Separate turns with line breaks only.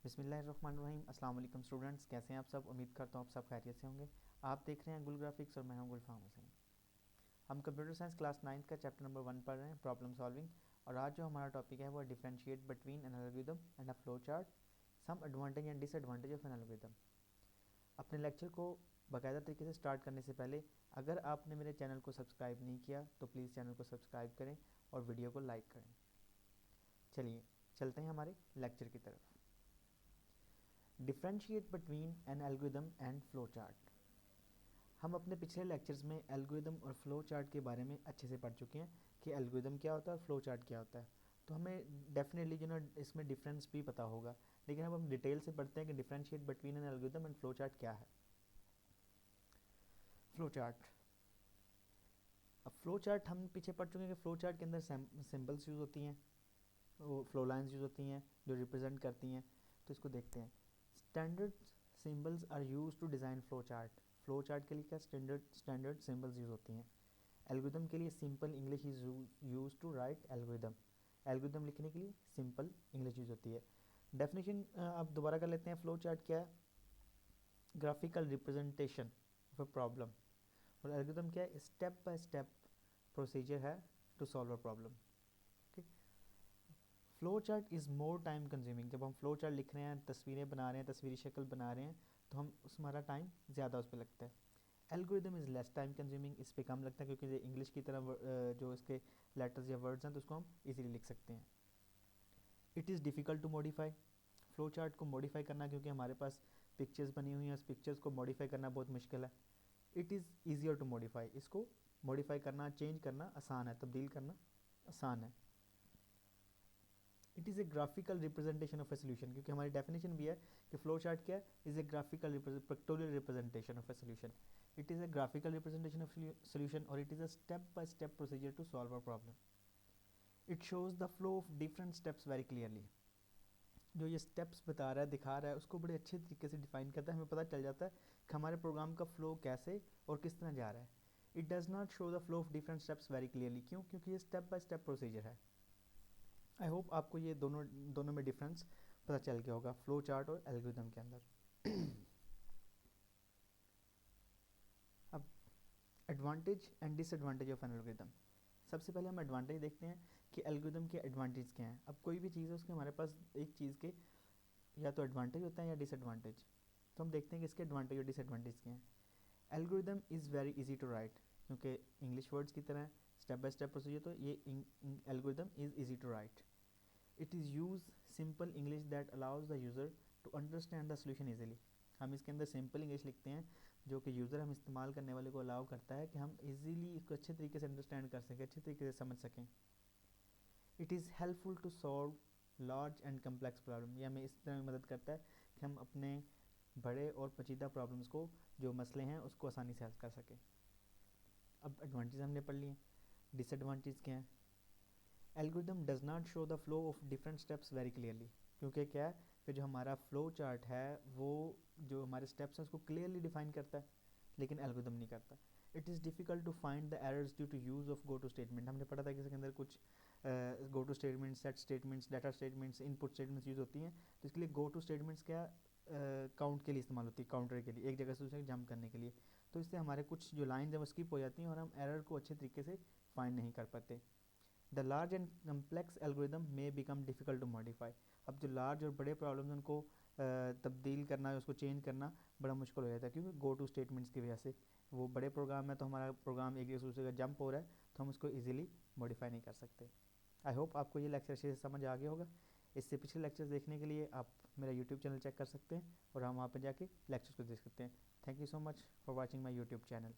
बिस्मिल्लाहिर्रहमानिर्रहीम। अस्सलाम वालेकुम स्टूडेंट्स, कैसे हैं आप सब। उम्मीद करता हूँ आप सब खैरियत से होंगे। आप देख रहे हैं गुल ग्राफिक्स और मैं हूँ गुलफाम हुसैन। हम कंप्यूटर साइंस क्लास 9 का चैप्टर नंबर 1 पढ़ रहे हैं, प्रॉब्लम सॉल्विंग। और आज जो हमारा टॉपिक है वो है differentiate between an algorithm and a flow chart, some advantage and disadvantage of an algorithm. अपने लेक्चर को बाकायदा तरीके से स्टार्ट करने से पहले अगर आपने मेरे चैनल को सब्सक्राइब नहीं किया तो प्लीज़ चैनल को सब्सक्राइब करें और वीडियो को लाइक करें। चलिए चलते हैं हमारे लेक्चर की तरफ। Differentiate between an algorithm and flow chart. हम अपने पिछले लेक्चर्स में एल्गोरिथम और फ्लो चार्ट के बारे में अच्छे से पढ़ चुके हैं कि एल्गोरिथम क्या होता है और फ्लो चार्ट क्या होता है। तो हमें डेफिनेटली जो ना इसमें डिफरेंस भी पता होगा, लेकिन अब हम डिटेल से पढ़ते हैं कि differentiate between an algorithm and flow chart क्या है। Flow chart. अब फ्लो चार्ट हम पीछे पढ़ चुके हैं कि फ्लो चार्ट के अंदर सिंबल्स यूज़ होती हैं, वो फ्लो लाइंस यूज़ होती हैं जो रिप्रेजेंट करती हैं। तो इसको देखते हैं। Standard symbols are used to design flow chart. Flow chart के लिए क्या स्टैंडर्ड सिंबल्स यूज़ होती हैं। एल्गोरिथम के लिए simple English is used to write algorithm. Algorithm लिखने के लिए सिंपल इंग्लिश यूज होती है। डेफिनेशन आप दोबारा कर लेते हैं। फ्लो चार्ट क्या है? Graphical representation of a problem. और एल्गोरिथम क्या है? स्टेप बाय स्टेप प्रोसीजर है टू सॉल्व अ प्रॉब्लम। ठीक। Flow chart is more time consuming. जब हम फ्लो चार्ट लिख रहे हैं, तस्वीरें बना रहे हैं, तस्वीरी शक्ल बना रहे हैं, तो हम हमारा टाइम ज़्यादा उस पर लगता है। Algorithm is less time consuming. इस पर कम लगता है क्योंकि ये इंग्लिश की तरह जो इसके लेटर्स या वर्ड्स हैं तो उसको हम इजीली लिख सकते हैं। It is difficult to modify. Flow chart को मॉडिफाई करना, क्योंकि हमारे पास पिक्चर्स बनी हुई हैं, उस पिक्चर्स को मॉडिफाई करना बहुत मुश्किल है। It is easier to modify. इसको मॉडिफाई करना, चेंज करना आसान है, तब्दील करना आसान है। It is a graphical representation of a solution, क्योंकि हमारी डेफिनेशन भी है कि फ्लो चार्ट क्या है? Is a graphical pictorial representation of a solution. It is a graphical representation of solution और it is a step by step procedure to solve a problem. It shows the flow of different steps very clearly. जो ये steps बता रहा है, दिखा रहा है, उसको बड़े अच्छे तरीके से डिफाइन करता है। हमें पता चल जाता है कि हमारे प्रोग्राम का फ्लो कैसे और किस तरह जा रहा है। It does not show the flow of different steps very clearly. क्यों? क्योंकि ये स्टेप बाय स्टेप प्रोसीजर है। आई होप आपको ये दोनों में डिफरेंस पता चल गया होगा फ्लो चार्ट और एल्गोरिथम के अंदर। अब advantage and disadvantage of an algorithm. सबसे पहले हम एडवांटेज देखते हैं कि एल्गोरिथम के एडवांटेज क्या हैं। अब कोई भी चीज़ है उसके हमारे पास एक चीज़ के या तो एडवांटेज होता है या डिसएडवांटेज। तो हम देखते हैं कि इसके एडवांटेज और डिसएडवांटेज क्या हैं। Algorithm is very easy to write, क्योंकि इंग्लिश वर्ड्स की तरह स्टेप बाय स्टेप प्रोसीजर, तो ये algorithm is easy to write. It is use simple English that allows the user to understand the solution easily. हम इसके अंदर simple English लिखते हैं जो कि यूज़र हम इस्तेमाल करने वाले को अलाउ करता है कि हम इजीली इसको अच्छे तरीके से अंडरस्टैंड कर सकें, अच्छे तरीके से समझ सकें। It is helpful to solve large and complex problem. ये हमें इस तरह मदद करता है कि हम अपने बड़े और पेचीदा प्रॉब्लम्स को, जो मसले हैं, उसको आसानी से हल कर सकें। अब एडवांटेज हमने पढ़ लिए। डिसएडवांटेज क्या है? Algorithm does not show the flow of different steps very clearly, क्योंकि क्या है कि जो हमारा फ्लो चार्ट है वो जो हमारे स्टेप्स हैं उसको क्लियरली डिफाइन करता है, लेकिन एल्गोरिथम नहीं करता। It is difficult to find the errors due to use of go to statement. हमने पढ़ा था कि इसके अंदर कुछ go to statements, set statements, data statements, input statements use होती हैं। तो इसके लिए गो टू स्टेटमेंट्स क्या काउंट के लिए इस्तेमाल होती है, काउंटर के लिए, एक जगह से दूसरे जंप करने के लिए। तो इससे हमारे कुछ जो लाइन है वो स्किप हो जाती हैं और हम एरर को अच्छे तरीके से फाइंड नहीं कर पाते। The large and complex algorithm may become difficult to modify. अब जो लार्ज और बड़े प्रॉब्लम्स उनको तब्दील करना, उसको चेंज करना बड़ा मुश्किल हो जाता है, क्योंकि गो टू स्टेटमेंट्स की वजह से। वो बड़े प्रोग्राम है तो हमारा प्रोग्राम एक दूसरे का जंप हो रहा है तो हम उसको ईजिली मॉडिफाई नहीं कर सकते। आई होप आपको ये लेक्चर अच्छे से समझ आ गया होगा। इससे पिछले लेक्चर्स देखने के लिए आप मेरा यूट्यूब चैनल चेक कर सकते हैं और हम वहाँ पर जाके लेक्चर्स को देख सकते हैं। Thank you so much for watching my YouTube channel.